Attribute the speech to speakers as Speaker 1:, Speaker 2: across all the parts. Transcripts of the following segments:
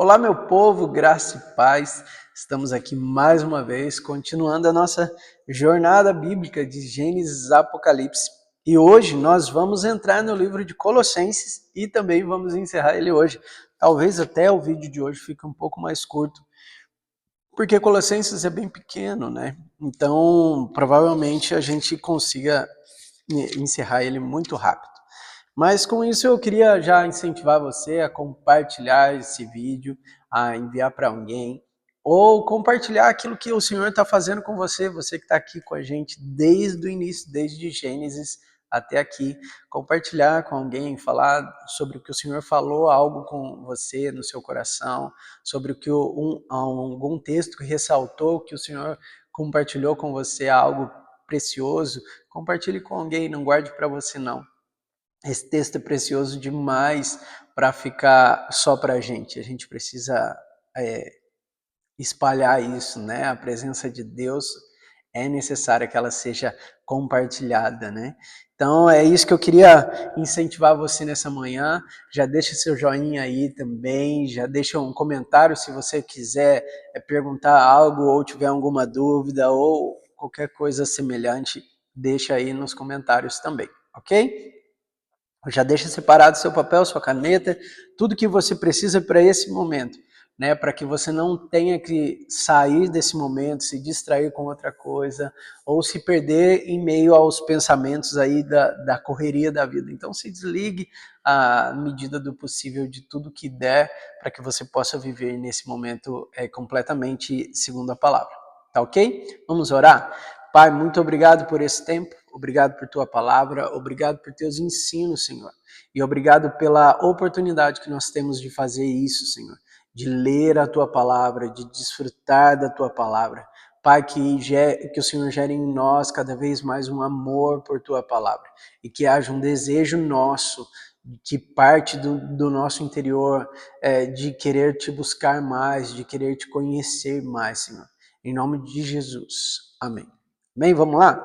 Speaker 1: Olá, meu povo, graça e paz. Estamos aqui mais uma vez, continuando a nossa jornada bíblica de Gênesis a Apocalipse. E hoje nós vamos entrar no livro de Colossenses e também vamos encerrar ele hoje. Talvez até o vídeo de hoje fique um pouco mais curto, porque Colossenses é bem pequeno, né? Então, provavelmente a gente consiga encerrar ele muito rápido. Mas com isso eu queria já incentivar você a compartilhar esse vídeo, a enviar para alguém, ou compartilhar aquilo que o Senhor está fazendo com você, você que está aqui com a gente desde o início, desde Gênesis até aqui, compartilhar com alguém, falar sobre o que o Senhor falou, algo com você no seu coração, sobre o que algum texto que ressaltou que o Senhor compartilhou com você, algo precioso, compartilhe com alguém, não guarde para você não. Esse texto é precioso demais para ficar só para a gente precisa espalhar isso, né? A presença de Deus é necessária que ela seja compartilhada, né? Então é isso que eu queria incentivar você nessa manhã. Já deixa seu joinha aí também, já deixa um comentário se você quiser perguntar algo ou tiver alguma dúvida ou qualquer coisa semelhante, deixa aí nos comentários também, ok? Já deixa separado seu papel, sua caneta, tudo que você precisa para esse momento, né? Para que você não tenha que sair desse momento, se distrair com outra coisa, ou se perder em meio aos pensamentos aí da correria da vida. Então se desligue à medida do possível de tudo que der, para que você possa viver nesse momento completamente segundo a palavra. Tá ok? Vamos orar? Pai, muito obrigado por esse tempo, obrigado por tua palavra, obrigado por teus ensinos, Senhor. E obrigado pela oportunidade que nós temos de fazer isso, Senhor. De ler a tua palavra, de desfrutar da tua palavra. Pai, que o Senhor gere em nós cada vez mais um amor por tua palavra. E que haja um desejo nosso, que parte do nosso interior, de querer te buscar mais, de querer te conhecer mais, Senhor. Em nome de Jesus. Amém. Bem, vamos lá?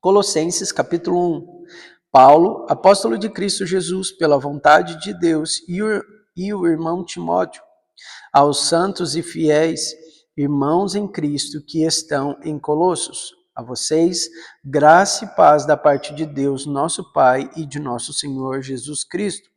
Speaker 1: Colossenses capítulo 1. Paulo, apóstolo de Cristo Jesus, pela vontade de Deus, e o irmão Timóteo, aos santos e fiéis irmãos em Cristo que estão em Colossos. A vocês, graça e paz da parte de Deus, nosso Pai, e de nosso Senhor Jesus Cristo.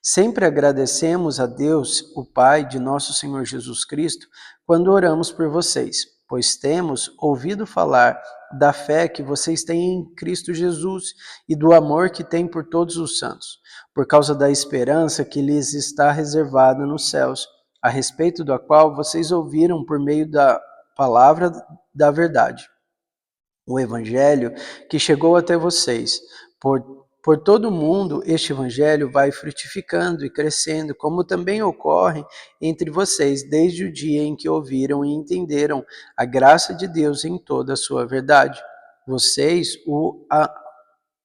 Speaker 1: Sempre agradecemos a Deus, o Pai de nosso Senhor Jesus Cristo, quando oramos por vocês, pois temos ouvido falar da fé que vocês têm em Cristo Jesus e do amor que têm por todos os santos, por causa da esperança que lhes está reservada nos céus, a respeito da qual vocês ouviram por meio da palavra da verdade, o Evangelho que chegou até vocês. Por todo o mundo, este Evangelho vai frutificando e crescendo, como também ocorre entre vocês desde o dia em que ouviram e entenderam a graça de Deus em toda a sua verdade. Vocês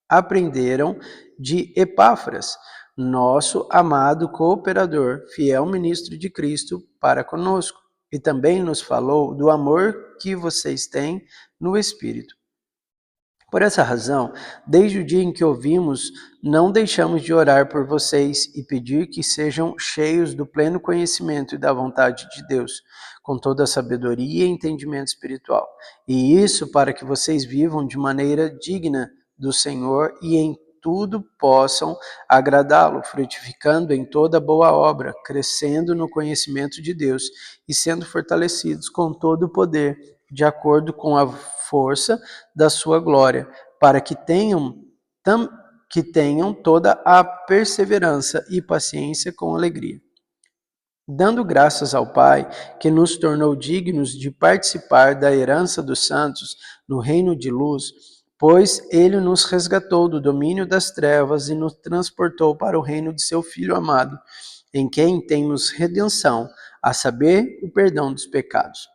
Speaker 1: aprenderam de Epáfras, nosso amado cooperador, fiel ministro de Cristo para conosco, e também nos falou do amor que vocês têm no Espírito. Por essa razão, desde o dia em que ouvimos, não deixamos de orar por vocês e pedir que sejam cheios do pleno conhecimento e da vontade de Deus, com toda a sabedoria e entendimento espiritual. E isso para que vocês vivam de maneira digna do Senhor e em tudo possam agradá-lo, frutificando em toda boa obra, crescendo no conhecimento de Deus e sendo fortalecidos com todo o poder, de acordo com a força da sua glória, para que tenham toda a perseverança e paciência com alegria, dando graças ao Pai, que nos tornou dignos de participar da herança dos santos no reino de luz, pois ele nos resgatou do domínio das trevas e nos transportou para o reino de seu Filho amado, em quem temos redenção, a saber, o perdão dos pecados.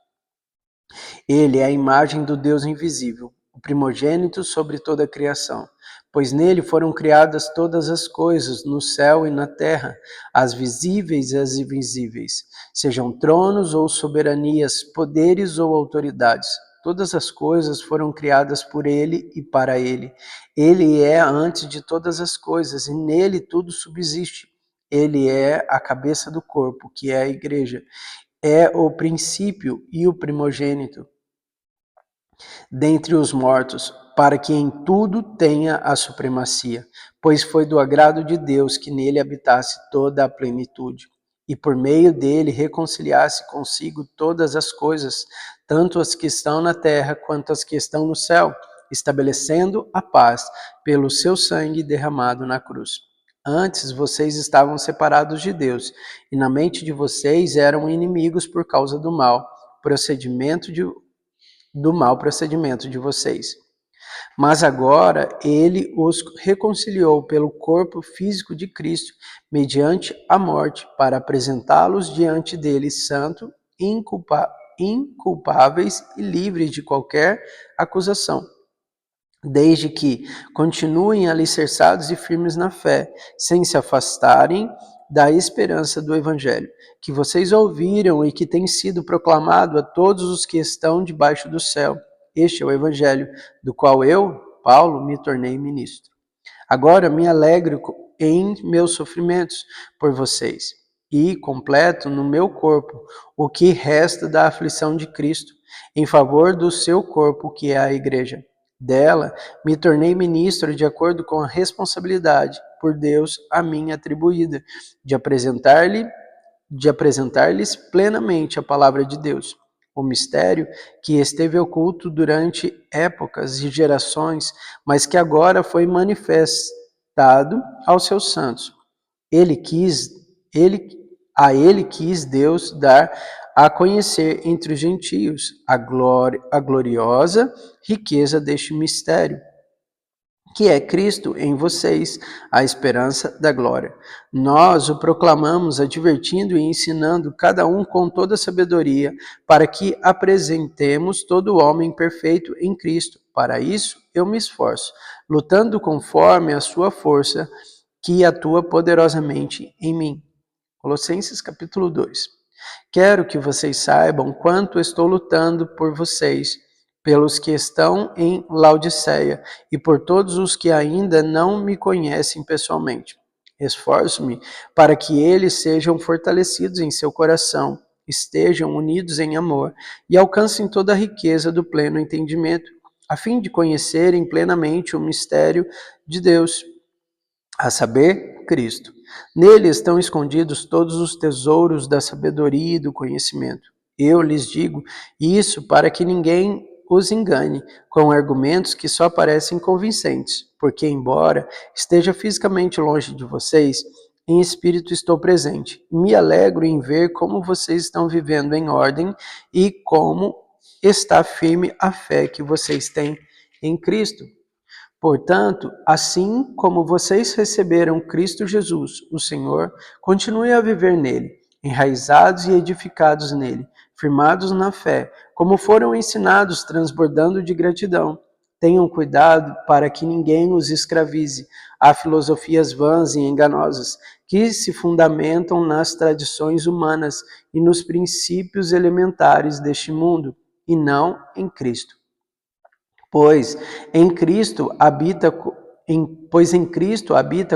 Speaker 1: Ele é a imagem do Deus invisível, o primogênito sobre toda a criação, pois nele foram criadas todas as coisas, no céu e na terra, as visíveis e as invisíveis, sejam tronos ou soberanias, poderes ou autoridades. Todas as coisas foram criadas por ele e para ele. Ele é antes de todas as coisas e nele tudo subsiste. Ele é a cabeça do corpo, que é a igreja. É o princípio e o primogênito dentre os mortos, para que em tudo tenha a supremacia, pois foi do agrado de Deus que nele habitasse toda a plenitude, e por meio dele reconciliasse consigo todas as coisas, tanto as que estão na terra quanto as que estão no céu, estabelecendo a paz pelo seu sangue derramado na cruz. Antes vocês estavam separados de Deus, e na mente de vocês eram inimigos por causa do mau procedimento de vocês. Mas agora ele os reconciliou pelo corpo físico de Cristo, mediante a morte, para apresentá-los diante dele santo, inculpáveis e livres de qualquer acusação, desde que continuem alicerçados e firmes na fé, sem se afastarem da esperança do Evangelho, que vocês ouviram e que tem sido proclamado a todos os que estão debaixo do céu. Este é o Evangelho, do qual eu, Paulo, me tornei ministro. Agora me alegro em meus sofrimentos por vocês, e completo no meu corpo o que resta da aflição de Cristo, em favor do seu corpo, que é a igreja. Dela me tornei ministro de acordo com a responsabilidade por Deus a mim atribuída, de apresentar-lhes plenamente a palavra de Deus, o mistério que esteve oculto durante épocas e gerações, mas que agora foi manifestado aos seus santos. A ele quis Deus dar a conhecer entre os gentios a gloriosa riqueza deste mistério, que é Cristo em vocês, a esperança da glória. Nós o proclamamos, advertindo e ensinando cada um com toda sabedoria, para que apresentemos todo homem perfeito em Cristo. Para isso eu me esforço, lutando conforme a sua força, que atua poderosamente em mim. Colossenses capítulo 2. Quero que vocês saibam quanto estou lutando por vocês, pelos que estão em Laodiceia e por todos os que ainda não me conhecem pessoalmente. Esforço-me para que eles sejam fortalecidos em seu coração, estejam unidos em amor e alcancem toda a riqueza do pleno entendimento, a fim de conhecerem plenamente o mistério de Deus, a saber, Cristo. Nele estão escondidos todos os tesouros da sabedoria e do conhecimento. Eu lhes digo isso para que ninguém os engane com argumentos que só parecem convincentes, porque, embora esteja fisicamente longe de vocês, em espírito estou presente. Me alegro em ver como vocês estão vivendo em ordem e como está firme a fé que vocês têm em Cristo. Portanto, assim como vocês receberam Cristo Jesus, o Senhor, continuem a viver nele, enraizados e edificados nele, firmados na fé, como foram ensinados, transbordando de gratidão. Tenham cuidado para que ninguém os escravize a filosofias vãs e enganosas, que se fundamentam nas tradições humanas e nos princípios elementares deste mundo, e não em Cristo. Pois em Cristo habita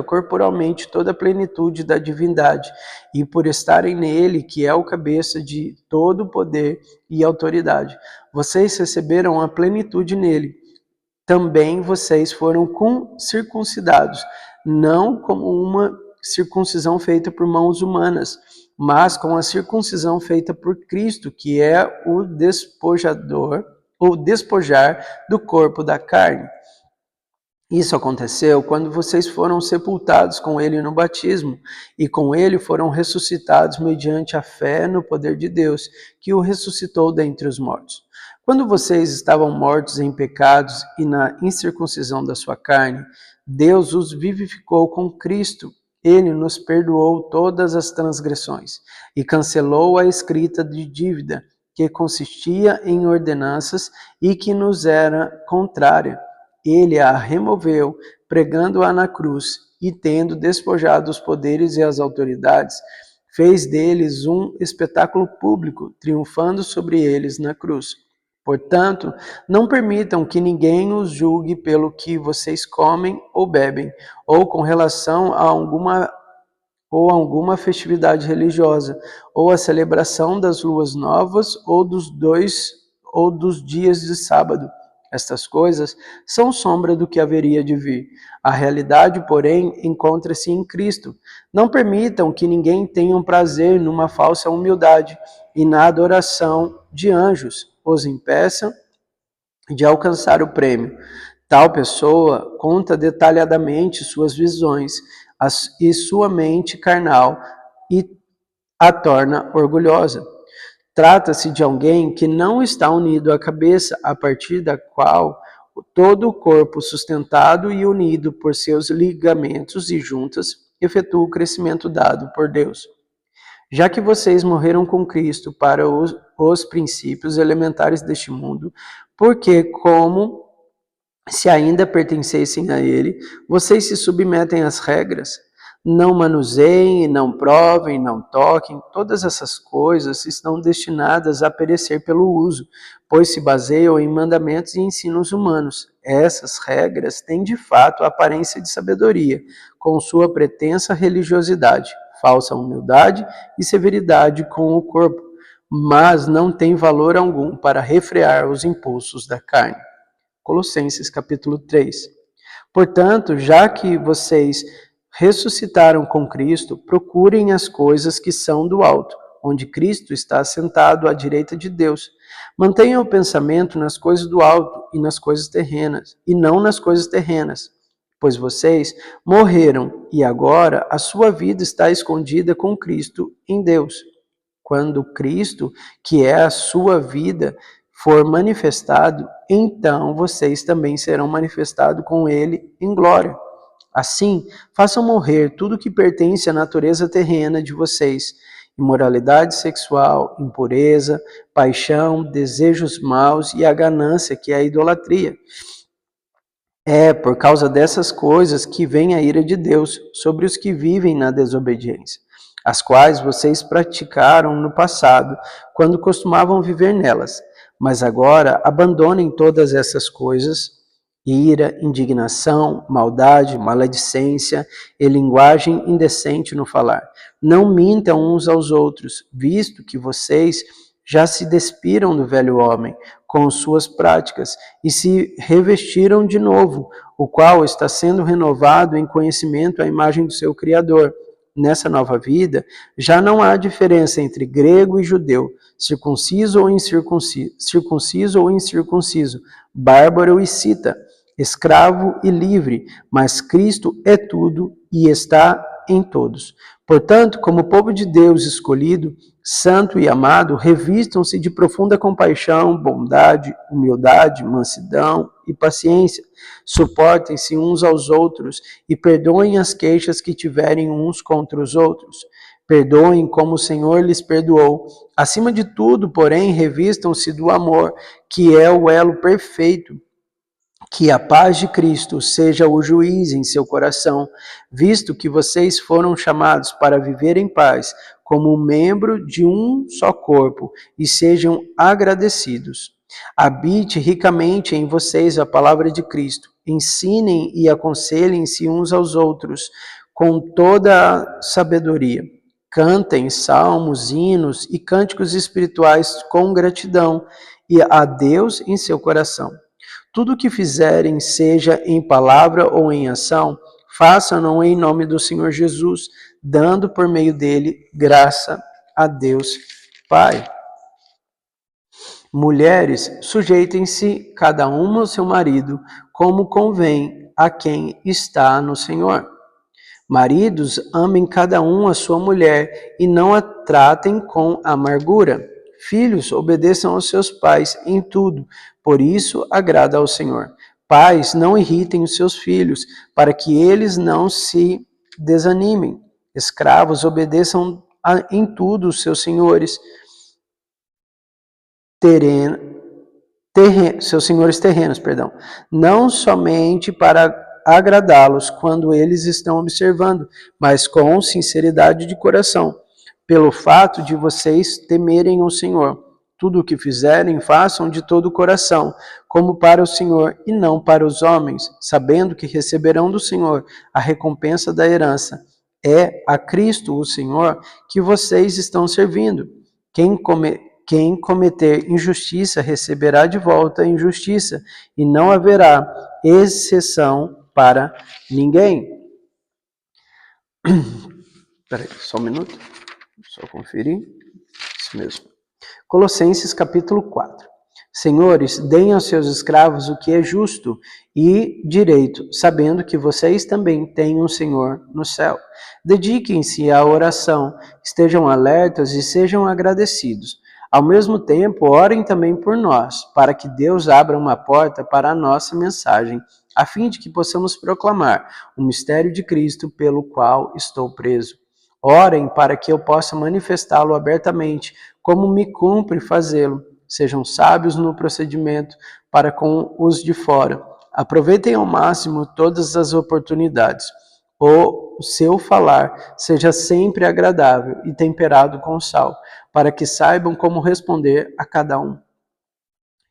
Speaker 1: corporalmente toda a plenitude da divindade, e por estarem nele, que é o cabeça de todo o poder e autoridade, vocês receberam a plenitude nele. Também vocês foram circuncidados, não como uma circuncisão feita por mãos humanas, mas com a circuncisão feita por Cristo, que é o despojar do corpo da carne. Isso aconteceu quando vocês foram sepultados com ele no batismo, e com ele foram ressuscitados mediante a fé no poder de Deus, que o ressuscitou dentre os mortos. Quando vocês estavam mortos em pecados e na incircuncisão da sua carne, Deus os vivificou com Cristo. Ele nos perdoou todas as transgressões e cancelou a escrita de dívida, que consistia em ordenanças e que nos era contrária. Ele a removeu, pregando-a na cruz, e tendo despojado os poderes e as autoridades, fez deles um espetáculo público, triunfando sobre eles na cruz. Portanto, não permitam que ninguém os julgue pelo que vocês comem ou bebem, ou com relação a alguma ou alguma festividade religiosa, ou a celebração das luas novas, ou dos dias de sábado. Estas coisas são sombra do que haveria de vir. A realidade, porém, encontra-se em Cristo. Não permitam que ninguém tenha um prazer numa falsa humildade e na adoração de anjos os impeçam de alcançar o prêmio. Tal pessoa conta detalhadamente suas visões e sua mente carnal e a torna orgulhosa. Trata-se de alguém que não está unido à cabeça, a partir da qual todo o corpo, sustentado e unido por seus ligamentos e juntas, efetua o crescimento dado por Deus. Já que vocês morreram com Cristo para os princípios elementares deste mundo, porque, como se ainda pertencessem a ele, vocês se submetem às regras. Não manuseiem, não provem, não toquem. Todas essas coisas estão destinadas a perecer pelo uso, pois se baseiam em mandamentos e ensinos humanos. Essas regras têm de fato a aparência de sabedoria, com sua pretensa religiosidade, falsa humildade e severidade com o corpo, mas não têm valor algum para refrear os impulsos da carne. Colossenses capítulo 3. Portanto, já que vocês ressuscitaram com Cristo, procurem as coisas que são do alto, onde Cristo está assentado à direita de Deus. Mantenham o pensamento nas coisas do alto e nas coisas terrenas, e não nas coisas terrenas, pois vocês morreram e agora a sua vida está escondida com Cristo em Deus. Quando Cristo, que é a sua vida, for manifestado, então vocês também serão manifestados com ele em glória. Assim, façam morrer tudo que pertence à natureza terrena de vocês: imoralidade sexual, impureza, paixão, desejos maus e a ganância, que é a idolatria. É por causa dessas coisas que vem a ira de Deus sobre os que vivem na desobediência, as quais vocês praticaram no passado, quando costumavam viver nelas. Mas agora abandonem todas essas coisas: ira, indignação, maldade, maledicência e linguagem indecente no falar. Não mintam uns aos outros, visto que vocês já se despiram do velho homem com suas práticas e se revestiram de novo, o qual está sendo renovado em conhecimento à imagem do seu Criador. Nessa nova vida, já não há diferença entre grego e judeu, circunciso ou incircunciso, bárbaro e cita, escravo e livre, mas Cristo é tudo e está em todos. Portanto, como povo de Deus escolhido, santo e amado, revistam-se de profunda compaixão, bondade, humildade, mansidão e paciência. Suportem-se uns aos outros e perdoem as queixas que tiverem uns contra os outros. Perdoem como o Senhor lhes perdoou. Acima de tudo, porém, revistam-se do amor, que é o elo perfeito. Que a paz de Cristo seja o juiz em seu coração, visto que vocês foram chamados para viver em paz, como membro de um só corpo, e sejam agradecidos. Habite ricamente em vocês a palavra de Cristo. Ensinem e aconselhem-se uns aos outros com toda a sabedoria. Cantem salmos, hinos e cânticos espirituais com gratidão e a Deus em seu coração. Tudo o que fizerem, seja em palavra ou em ação, façam-no em nome do Senhor Jesus, dando por meio dele graça a Deus Pai. Mulheres, sujeitem-se cada uma ao seu marido, como convém a quem está no Senhor. Maridos, amem cada um a sua mulher e não a tratem com amargura. Filhos, obedeçam aos seus pais em tudo, por isso agrada ao Senhor. Pais, não irritem os seus filhos, para que eles não se desanimem. Escravos, obedeçam em tudo os seus senhores terrenos, não somente para agradá-los quando eles estão observando, mas com sinceridade de coração, pelo fato de vocês temerem o Senhor. Tudo o que fizerem, façam de todo o coração, como para o Senhor e não para os homens, sabendo que receberão do Senhor a recompensa da herança. é a Cristo, o Senhor, que vocês estão servindo. Quem cometer injustiça receberá de volta a injustiça, e não haverá exceção para ninguém. Peraí, só um minuto. Só conferir. Isso mesmo. Colossenses capítulo 4. Senhores, deem aos seus escravos o que é justo e direito, sabendo que vocês também têm um Senhor no céu. Dediquem-se à oração, estejam alertas e sejam agradecidos. Ao mesmo tempo, orem também por nós, para que Deus abra uma porta para a nossa mensagem, a fim de que possamos proclamar o mistério de Cristo pelo qual estou preso. Orem para que eu possa manifestá-lo abertamente, como me cumpre fazê-lo. Sejam sábios no procedimento para com os de fora. Aproveitem ao máximo todas as oportunidades. O seu falar seja sempre agradável e temperado com sal, para que saibam como responder a cada um.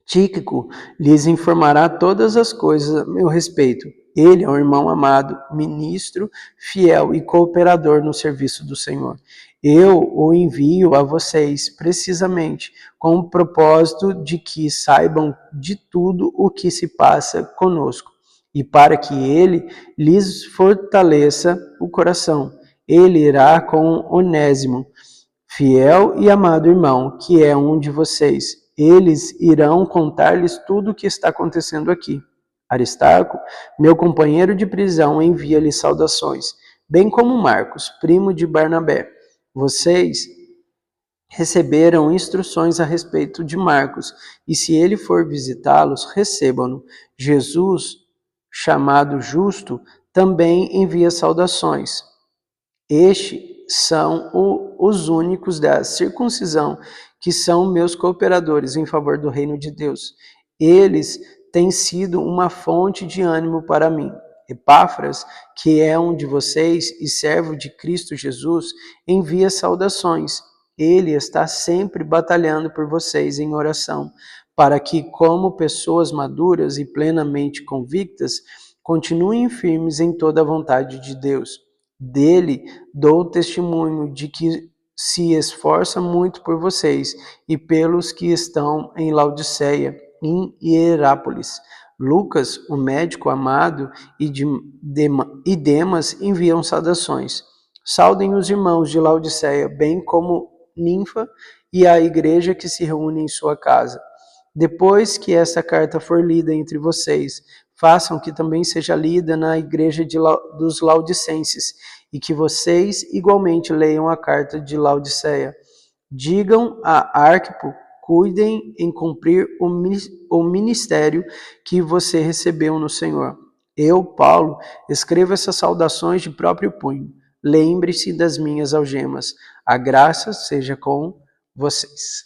Speaker 1: Tíquico lhes informará todas as coisas a meu respeito. Ele é um irmão amado, ministro, fiel e cooperador no serviço do Senhor. Eu o envio a vocês precisamente com o propósito de que saibam de tudo o que se passa conosco e para que ele lhes fortaleça o coração. Ele irá com Onésimo, fiel e amado irmão, que é um de vocês. Eles irão contar-lhes tudo o que está acontecendo aqui. Aristarco, meu companheiro de prisão, envia-lhe saudações, bem como Marcos, primo de Barnabé. Vocês receberam instruções a respeito de Marcos, e se ele for visitá-los, recebam-no. Jesus, chamado Justo, também envia saudações. Estes são os únicos da circuncisão que são meus cooperadores em favor do reino de Deus. Eles têm sido uma fonte de ânimo para mim. Epáfras, que é um de vocês e servo de Cristo Jesus, envia saudações. Ele está sempre batalhando por vocês em oração, para que, como pessoas maduras e plenamente convictas, continuem firmes em toda a vontade de Deus. Dele dou testemunho de que se esforça muito por vocês e pelos que estão em Laodiceia, em Hierápolis. Lucas, o médico amado, e Demas enviam saudações. Saudem os irmãos de Laodiceia, bem como Ninfa e a igreja que se reúne em sua casa. Depois que essa carta for lida entre vocês, façam que também seja lida na igreja dos Laodicenses, e que vocês igualmente leiam a carta de Laodiceia. Digam a Arquipo, cuidem em cumprir o ministério que você recebeu no Senhor. Eu, Paulo, escrevo essas saudações de próprio punho. Lembre-se das minhas algemas. A graça seja com vocês.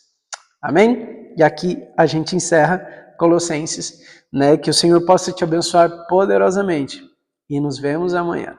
Speaker 1: Amém? E aqui a gente encerra Colossenses, né? Que o Senhor possa te abençoar poderosamente. E nos vemos amanhã.